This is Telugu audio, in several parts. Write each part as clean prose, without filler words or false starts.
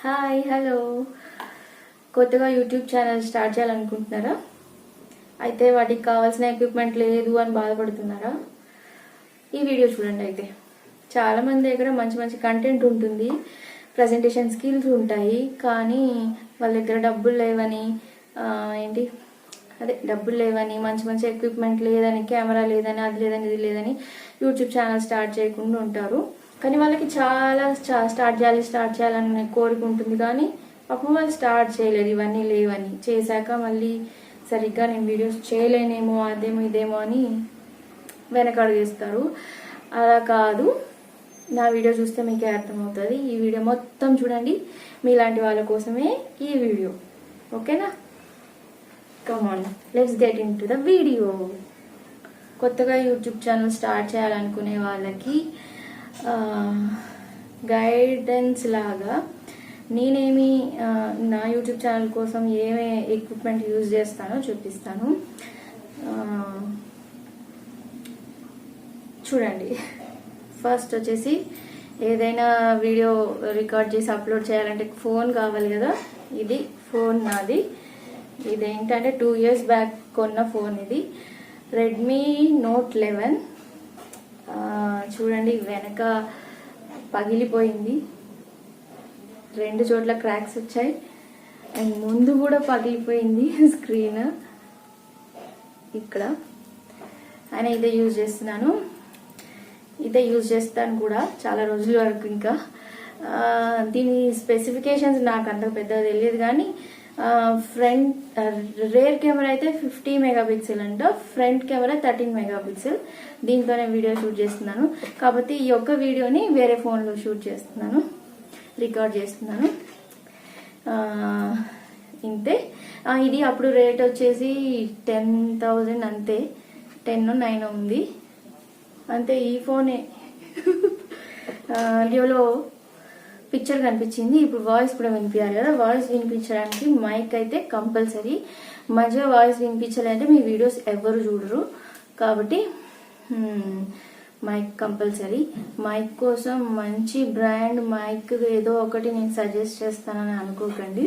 హాయ్ హలో కొత్తగా యూట్యూబ్ ఛానల్ స్టార్ట్ చేయాలనుకుంటున్నారా? అయితే వాటికి కావాల్సిన ఎక్విప్మెంట్ లేదు అని బాధపడుతున్నారా? ఈ వీడియో చూడండి. అయితే చాలామంది దగ్గర మంచి మంచి కంటెంట్ ఉంటుంది, ప్రజెంటేషన్ స్కిల్స్ ఉంటాయి, కానీ వాళ్ళ దగ్గర డబ్బులు లేవని డబ్బులు లేవని, మంచి మంచి ఎక్విప్మెంట్ లేదని, కెమెరా లేదని, అది లేదని ఇది లేదని యూట్యూబ్ ఛానల్ స్టార్ట్ చేయకుండా ఉంటారు. కానీ వాళ్ళకి చాలా స్టార్ట్ చేయాలని కోరిక ఉంటుంది, కానీ పాపం వాళ్ళు స్టార్ట్ చేయలేదు. ఇవన్నీ లేవని చేశాక మళ్ళీ సరిగ్గా నేను వీడియోస్ చేయలేనేమో, అదేమో ఇదేమో అని వెనకడుగేస్తారు. అలా కాదు, నా వీడియో చూస్తే మీకే అర్థమవుతుంది. ఈ వీడియో మొత్తం చూడండి, మీలాంటి వాళ్ళ కోసమే ఈ వీడియో. ఓకేనా? Come on, let's get in to the video. కొత్తగా యూట్యూబ్ ఛానల్ స్టార్ట్ చేయాలనుకునే వాళ్ళకి గైడెన్స్ లాగా నేనేమి నా యూట్యూబ్ ఛానల్ కోసం ఏమే ఎక్విప్మెంట్ యూజ్ చేస్తానో చూపిస్తాను. చూడండి. ఫస్ట్ వచ్చేసి ఏదైనా వీడియో రికార్డ్ చేసి అప్లోడ్ చేయాలంటే ఫోన్ కావాలి కదా. ఇది ఫోన్ నాది. ఇదేంటంటే 2 years బ్యాక్ కొన్న ఫోన్. ఇది రెడ్మీ నోట్ 11. చూడండి, వెనక పగిలిపోయింది, 2 చోట్ల క్రాక్స్ వచ్చాయి, అండ్ ముందు కూడా పగిలిపోయింది స్క్రీన్ ఇక్కడ. అయినా ఇదే యూజ్ చేస్తున్నాను, ఇదే యూజ్ చేస్తాను కూడా చాలా రోజుల వరకు. ఇంకా దీని స్పెసిఫికేషన్స్ నాకు అంత పెద్దగా తెలియదు, కానీ ఫ్రంట్ రేర్ కెమెరా అయితే 50 మెగాపిక్సెల్ అంట, ఫ్రంట్ కెమెరా 13 మెగాపిక్సెల్. దీంతోనే వీడియో షూట్ చేస్తున్నాను. కాబట్టి ఈ ఒక్క వీడియోని వేరే ఫోన్లో షూట్ చేస్తున్నాను, రికార్డ్ చేస్తున్నాను. ఇంతే. ఇది అప్పుడు రేట్ వచ్చేసి 10,000 అంతే, 10-9 ఉంది అంతే. ఈ ఫోనే వీడియోలో పిక్చర్ కనిపించింది, ఇప్పుడు వాయిస్ కూడా వినిపించాలి కదా. వాయిస్ వినిపించడానికి మైక్ అయితే కంపల్సరీ. మంచిగా వాయిస్ వినిపించాలంటే మీ వీడియోస్ ఎవరు చూడరు, కాబట్టి మైక్ కంపల్సరీ. మైక్ కోసం మంచి బ్రాండ్ మైక్ ఏదో ఒకటి నేను సజెస్ట్ చేస్తానని అనుకోకండి,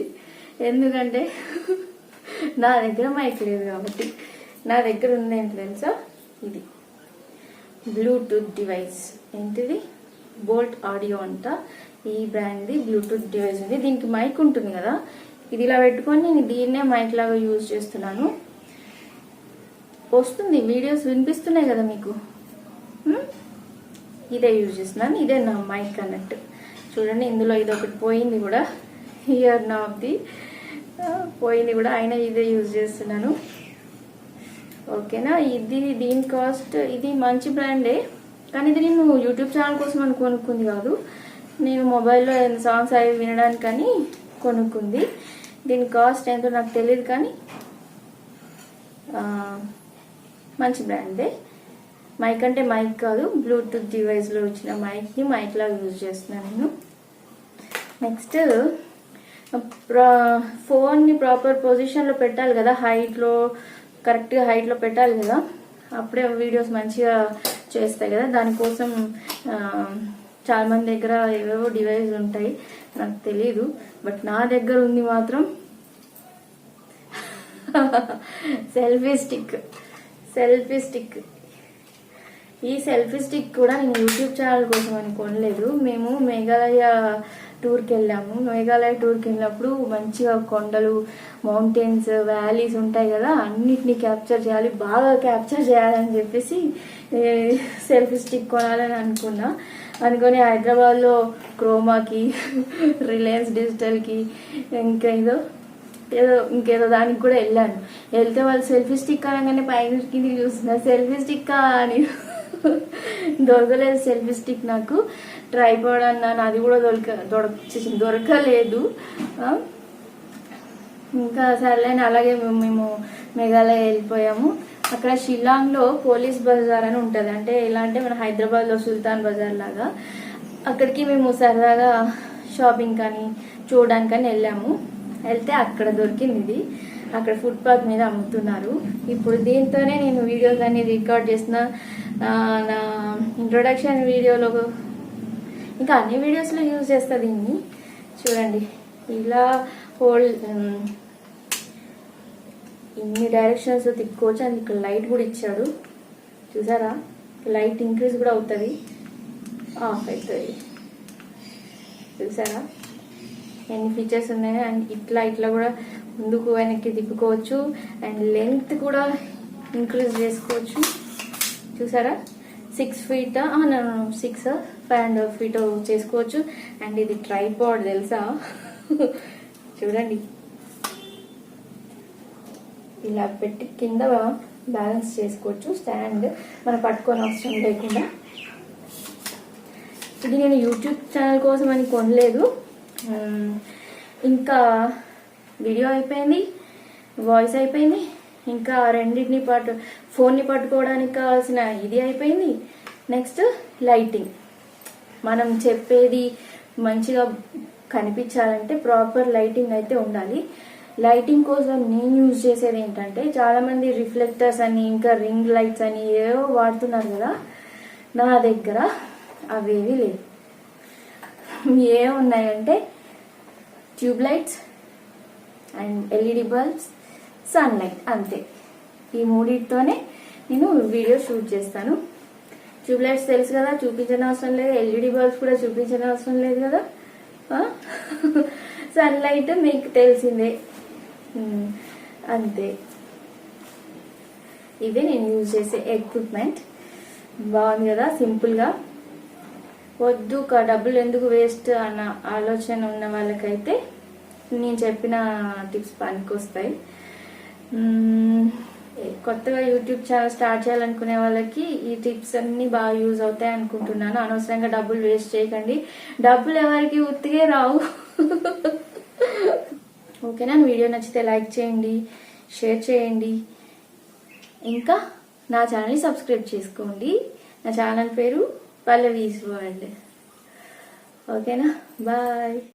ఎందుకంటే నా దగ్గర మైక్ లేదు కాబట్టి. నా దగ్గర ఉంది ఏంటి తెలుసా, ఇది బ్లూటూత్ డివైస్. ఏంటిది? బోల్ట్ ఆడియో అంట. ఈ బ్రాండ్ది బ్లూటూత్ డివైస్ ఉంది. దీనికి మైక్ ఉంటుంది కదా, ఇది ఇలా పెట్టుకొని నేను దీన్నే మైక్ లాగా యూజ్ చేస్తున్నాను. వస్తుంది, వీడియోస్ వినిపిస్తున్నాయి కదా మీకు. ఇదే యూజ్ చేస్తున్నాను, ఇదే నా మైక్ అన్నట్టు. చూడండి, ఇందులో ఇది ఒకటి పోయింది కూడా, ఇయర్ నాబ్ది పోయింది కూడా, అయినా ఇదే యూజ్ చేస్తున్నాను. ఓకేనా? దీని కాస్ట్, ఇది మంచి బ్రాండే, కానీ ఇది నేను యూట్యూబ్ ఛానల్ కోసం అని కొనుక్కుంది కాదు, నేను మొబైల్లో సాంగ్స్ అవి వినడానికని కొనుక్కుంది. దీని కాస్ట్ ఎంతో నాకు తెలియదు, కానీ మంచి బ్రాండే. మైక్ అంటే మైక్ కాదు, బ్లూటూత్ డివైస్లో వచ్చిన మైక్ని మైక్ లాగా యూజ్ చేస్తున్నాను నేను. నెక్స్ట్, ఫోన్ని ప్రాపర్ పొజిషన్లో పెట్టాలి కదా, హైట్లో, కరెక్ట్గా హైట్లో పెట్టాలి కదా, అప్పుడే వీడియోస్ మంచిగా చేస్తాయి కదా. దానికోసం చాలా మంది దగ్గర ఏవేవో డివైస్ ఉంటాయి, నాకు తెలీదు, బట్ నా దగ్గర ఉంది మాత్రం సెల్ఫీ స్టిక్. ఈ సెల్ఫీ స్టిక్ కూడా నేను యూట్యూబ్ ఛానల్ కోసం అని కొనలేదు. మేము మేఘాలయ టూర్కి వెళ్ళాము. మేఘాలయ టూర్కి వెళ్ళినప్పుడు మంచిగా కొండలు, మౌంటైన్స్, వ్యాలీస్ ఉంటాయి కదా, అన్నిటినీ క్యాప్చర్ చేయాలి, బాగా క్యాప్చర్ చేయాలని చెప్పేసి సెల్ఫీ స్టిక్ కొనాలని అనుకొని హైదరాబాద్లో క్రోమాకి, రిలయన్స్ డిజిటల్కి, ఇంకేదో దానికి కూడా వెళ్ళాను. వెళ్తే వాళ్ళు సెల్ఫీ స్టిక్ అనగానే పైన కిందికి చూస్తున్నారు, సెల్ఫీ స్టిక్ అని. దొరకలేదు సెల్ఫీ స్టిక్ నాకు. ట్రైపాడ్ అన్నాను, అది కూడా దొరకలేదు. ఇంకా సర్లేని అలాగే మేము మేఘాలయ వెళ్ళిపోయాము. అక్కడ షిల్లాంగ్లో పోలీస్ బజార్ అని ఉంటుంది, అంటే ఎలా అంటే మన హైదరాబాద్లో సుల్తాన్ బజార్ లాగా. అక్కడికి మేము సరదాగా షాపింగ్ కానీ చూడడానికని వెళ్ళాము. వెళ్తే అక్కడ దొరికింది ఇది. అక్కడ ఫుట్పాత్ మీద అమ్ముతున్నారు. ఇప్పుడు దీంతోనే నేను వీడియోస్ అన్ని రికార్డ్ చేసిన. నా ఇంట్రొడక్షన్ వీడియోలో ఇంకా అన్ని వీడియోస్లో యూజ్ చేస్తా దీన్ని. చూడండి, ఇలా హోల్ ఇన్ని డైరెక్షన్స్ తిప్పుకోవచ్చు. అండ్ ఇక్కడ లైట్ కూడా ఇచ్చాడు చూసారా, లైట్ ఇంక్రీజ్ కూడా అవుతుంది, ఆఫ్ అవుతుంది చూసారా ఎన్ని ఫీచర్స్ ఉన్నాయి. అండ్ ఇట్లా కూడా ముందుకు వెనక్కి తిప్పుకోవచ్చు. అండ్ లెంగ్త్ కూడా ఇంక్రీజ్ చేసుకోవచ్చు చూసారా. 6 feet 6 5.5 feet చేసుకోవచ్చు. అండ్ ఇది ట్రైపాడ్ తెలుసా చూడండి, ఇలా పెట్టి కింద బ్యాలెన్స్ చేసుకోవచ్చు. స్టాండ్ మనం పట్టుకొని అవసరం లేకుండా. ఇది నేను యూట్యూబ్ ఛానల్ కోసం అని కొనలేదు. ఇంకా వీడియో అయిపోయింది, వాయిస్ అయిపోయింది, ఇంకా రెండింటిని ఫోన్ని పట్టుకోవడానికి కావాల్సిన ఇది అయిపోయింది. నెక్స్ట్ లైటింగ్, మనం చెప్పేది మంచిగా కనిపించాలంటే ప్రాపర్ లైటింగ్ అయితే ఉండాలి. లైటింగ్ కోసం నేను యూజ్ చేసేది ఏంటంటే, చాలామంది రిఫ్లెక్టర్స్ అని ఇంకా రింగ్ లైట్స్ అని ఏవో వాడుతున్నారు కదా, నా దగ్గర అవేవి లేవు. ఏమున్నాయంటే tube lights and LED bulbs, sun light, అంతే. ఈ మూడింటితోనే నేను వీడియో షూట్ చేస్తాను. ట్యూబ్ లైట్స్ తెలుసు కదా, చూపించిన అవసరం లేదు. ఎల్ఈడి బల్బ్స్ కూడా చూపించిన అవసరం లేదు కదా. సన్ లైట్ మీకు తెలిసిందే, అంతే. ఇవే నేను యూజ్ చేసే ఎక్విప్మెంట్. బాగుంది కదా, సింపుల్గా. వద్దు డబ్బులు ఎందుకు వేస్ట్ అన్న ఆలోచన ఉన్న వాళ్ళకైతే నేను చెప్పిన టిప్స్ పనికొస్తాయి. కొత్తగా యూట్యూబ్ ఛానల్ స్టార్ట్ చేయాలనుకునే వాళ్ళకి ఈ టిప్స్ అన్ని బాగా యూజ్ అవుతాయి అనుకుంటున్నాను. అనవసరంగా డబ్బులు వేస్ట్ చేయకండి, డబ్బులు ఎవరికి ఉత్తిగే రావు. ఓకేనా, వీడియో నచ్చితే లైక్ చేయండి, షేర్ చేయండి, ఇంకా నా ఛానల్ని సబ్స్క్రైబ్ చేసుకోండి. నా ఛానల్ పేరు పల్లవీస్ వరల్డ్. ఓకేనా, బాయ్.